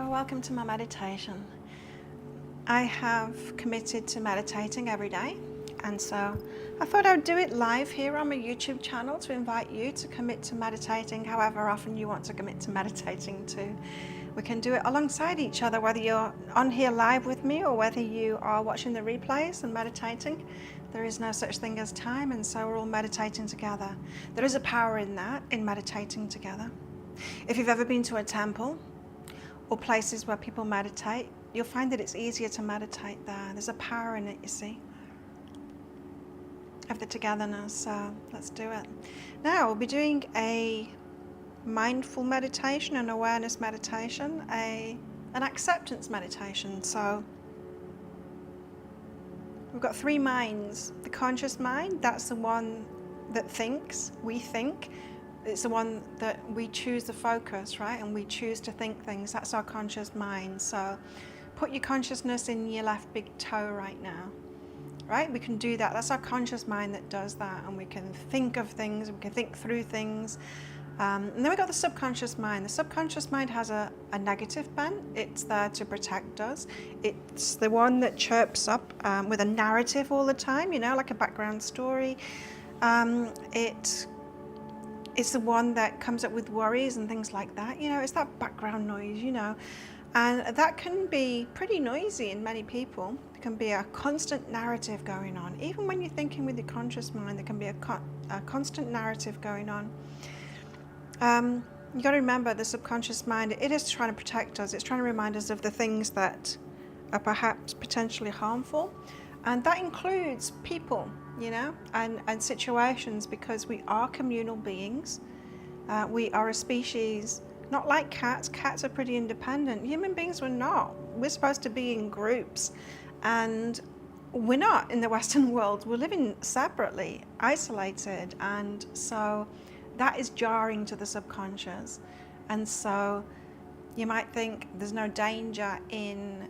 Well, welcome to my meditation. I have committed to meditating every day, and so I thought I'd do it live here on my YouTube channel to invite you to commit to meditating however often you want to commit to meditating too. We can do it alongside each other, whether you're on here live with me or whether you are watching the replays and meditating. There is no such thing as time, and so we're all meditating together. There is a power in that, in meditating together. If you've ever been to a temple or places where people meditate, you'll find that it's easier to meditate there. There's a power in it, you see, of the togetherness. So let's do it. Now we'll be doing a mindful meditation, an awareness meditation, an acceptance meditation. So we've got three minds. The conscious mind, that's the one that thinks, we think. It's the one that we choose the focus, right? And we choose to think things. That's our conscious mind. So put your consciousness in your left big toe right now, right? We can do that. That's our conscious mind that does that. And we can think of things, we can think through things. And then we've got the subconscious mind. The subconscious mind has a negative bent. It's there to protect us. It's the one that chirps up with a narrative all the time, you know, like a background story. It's the one that comes up with worries and things like that. You know, it's that background noise, you know. And that can be pretty noisy in many people. It can be a constant narrative going on. Even when you're thinking with your conscious mind, there can be a constant narrative going on. You got to remember the subconscious mind, it is trying to protect us. It's trying to remind us of the things that are perhaps potentially harmful. And that includes people, you know, and situations, because we are communal beings. We are a species, not like cats. Cats are pretty independent. Human beings, we're not. We're supposed to be in groups. And we're not in the Western world. We're living separately, isolated. And so that is jarring to the subconscious. And so you might think there's no danger in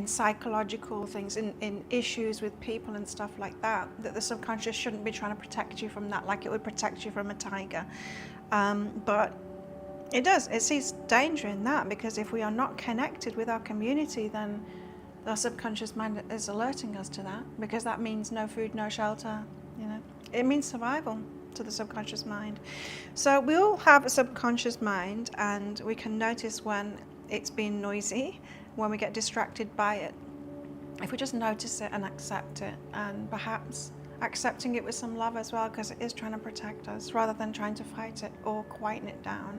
psychological things, in issues with people and stuff like that, that the subconscious shouldn't be trying to protect you from that, like it would protect you from a tiger. But it does. It sees danger in that, because if we are not connected with our community, then our subconscious mind is alerting us to that, because that means no food, no shelter, you know. It means survival to the subconscious mind. So we all have a subconscious mind, and we can notice when it's being noisy, when we get distracted by it. If we just notice it and accept it, and perhaps accepting it with some love as well, because it is trying to protect us, rather than trying to fight it or quieten it down.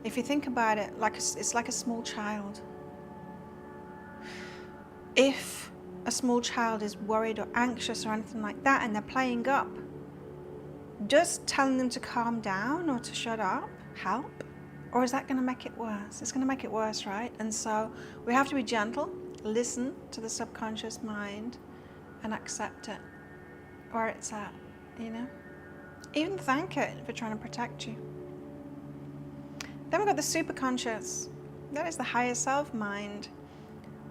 If you think about it, it's like a small child. If a small child is worried or anxious or anything like that, and they're playing up, does telling them to calm down or to shut up help? Or is that going to make it worse? It's going to make it worse, right? And so we have to be gentle, listen to the subconscious mind, and accept it where it's at, you know? Even thank it for trying to protect you. Then we've got the superconscious. That is the higher self mind.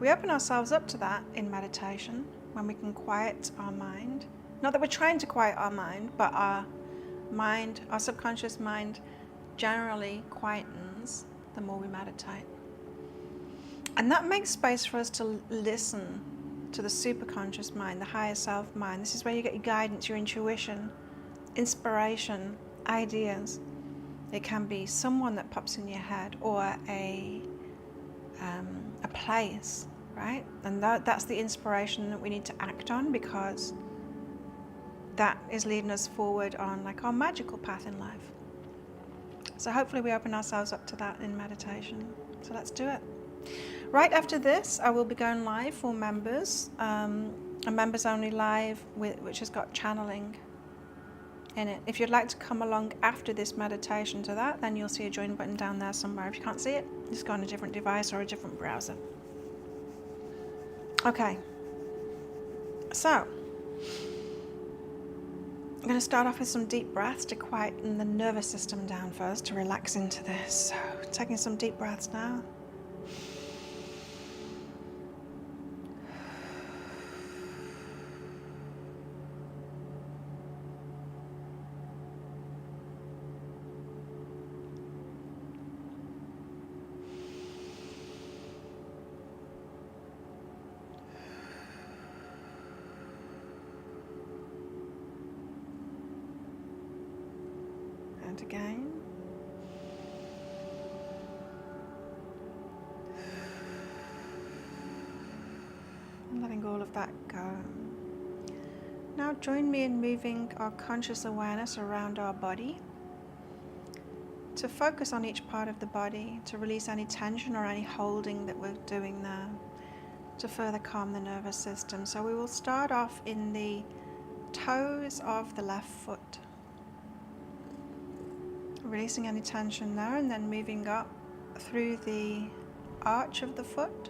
We open ourselves up to that in meditation, when we can quiet our mind. Not that we're trying to quiet our mind, but our mind, our subconscious mind, generally quietens the more we meditate. And that makes space for us to listen to the superconscious mind, the higher self mind. This is where you get your guidance, your intuition, inspiration, ideas. It can be someone that pops in your head, or a place, right? And that's the inspiration that we need to act on, because that is leading us forward on like our magical path in life. So hopefully we open ourselves up to that in meditation. So let's do it. Right after this, I will be going live for members, a members only live which has got channeling in it. If you'd like to come along after this meditation to that, then you'll see a join button down there somewhere. If you can't see it, just go on a different device or a different browser. Okay, so I'm going to start off with some deep breaths to quieten the nervous system down first, to relax into this. So taking some deep breaths now. And again. And letting all of that go. Now join me in moving our conscious awareness around our body to focus on each part of the body, to release any tension or any holding that we're doing there, to further calm the nervous system. So we will start off in the toes of the left foot, releasing any tension there, and then moving up through the arch of the foot,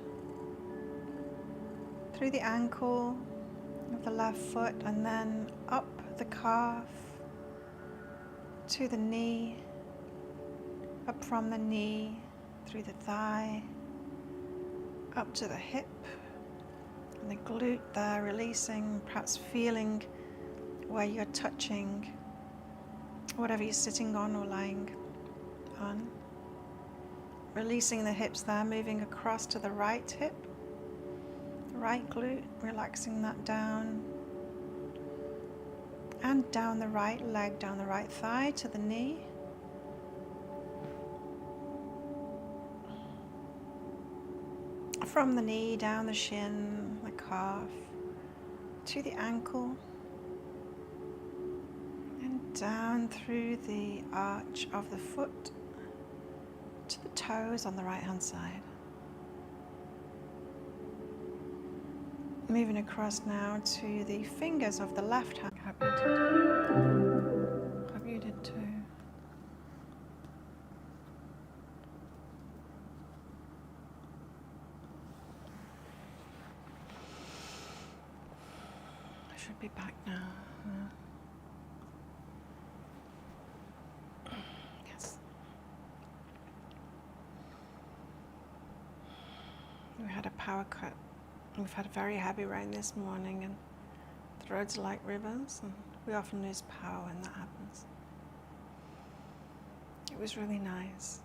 through the ankle of the left foot, and then up the calf to the knee, up from the knee through the thigh, up to the hip and the glute there, releasing, perhaps feeling where you're touching whatever you're sitting on or lying on. Releasing the hips there, moving across to the right hip, right glute, relaxing that down, and down the right leg, down the right thigh to the knee. From the knee, down the shin, the calf, to the ankle, and down through the arch of the foot to the toes on the right hand side. Moving across now to the fingers of the left hand. Hope you did too. I should be back now. Yes. We had a power cut. We've had a very heavy rain this morning, and the roads are like rivers, and we often lose power when that happens. It was really nice.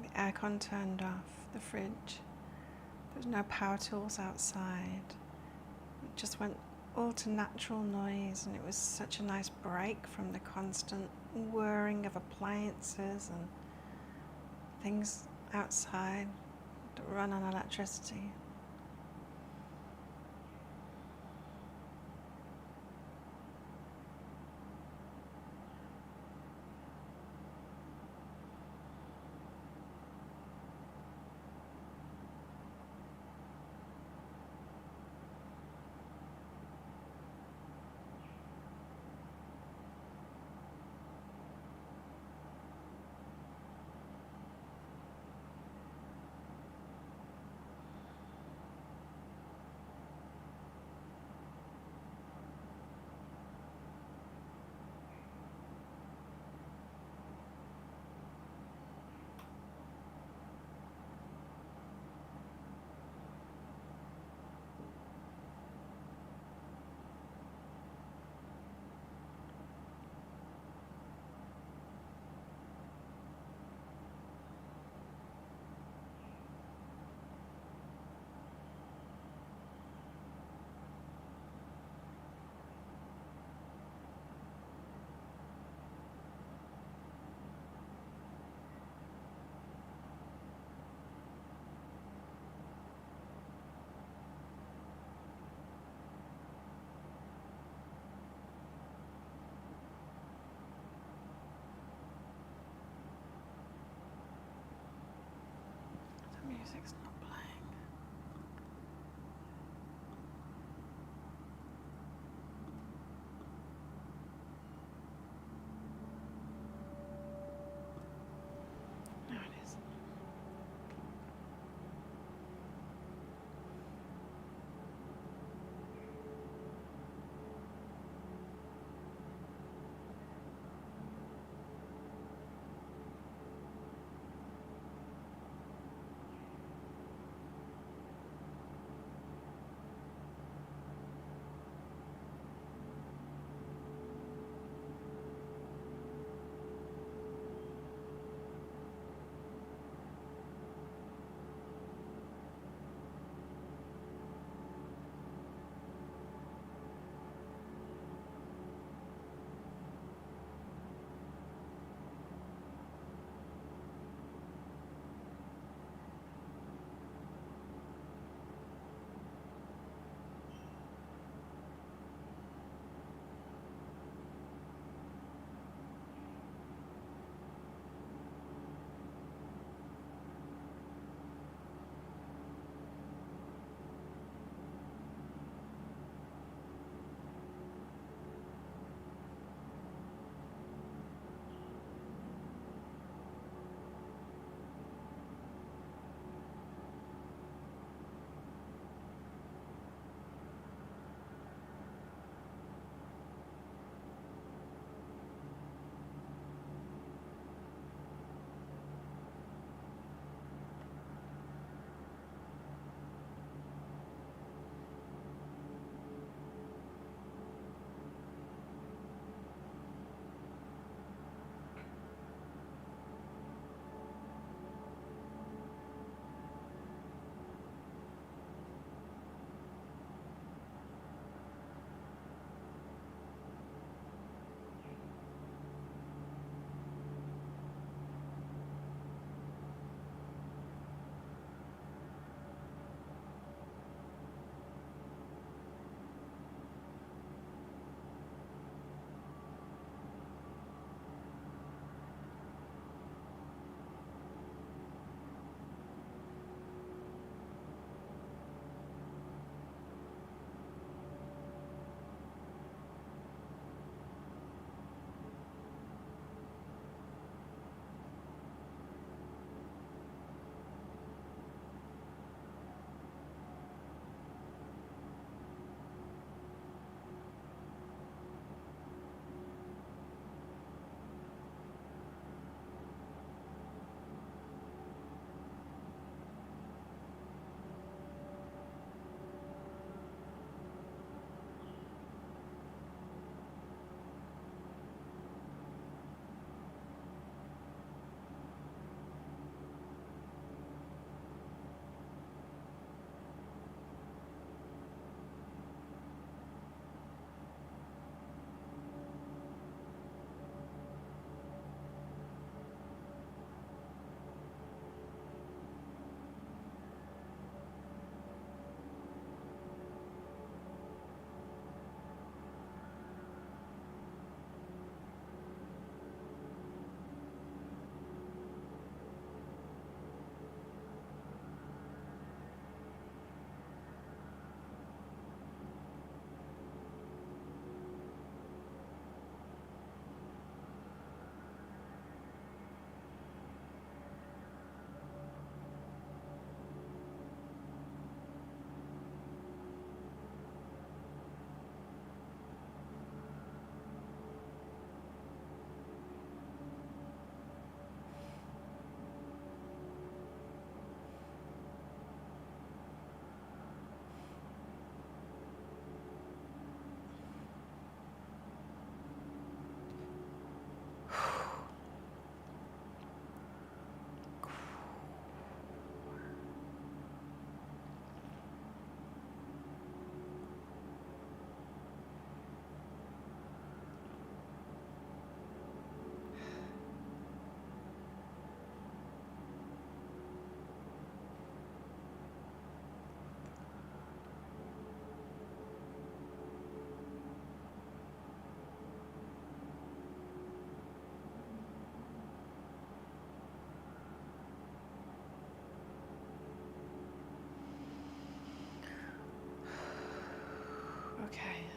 The aircon turned off, the fridge. There was no power tools outside. It just went all to natural noise, and it was such a nice break from the constant whirring of appliances and things outside that run on electricity.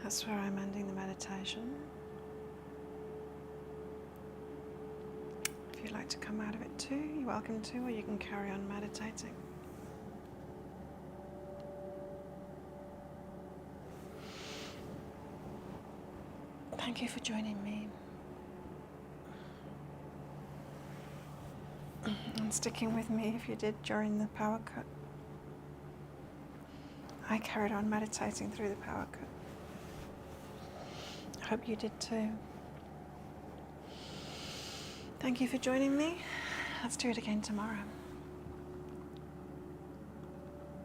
That's where I'm ending the meditation. If you'd like to come out of it too, you're welcome to, or you can carry on meditating. Thank you for joining me. And sticking with me if you did during the power cut. I carried on meditating through the power cut. I hope you did too. Thank you for joining me. Let's do it again tomorrow.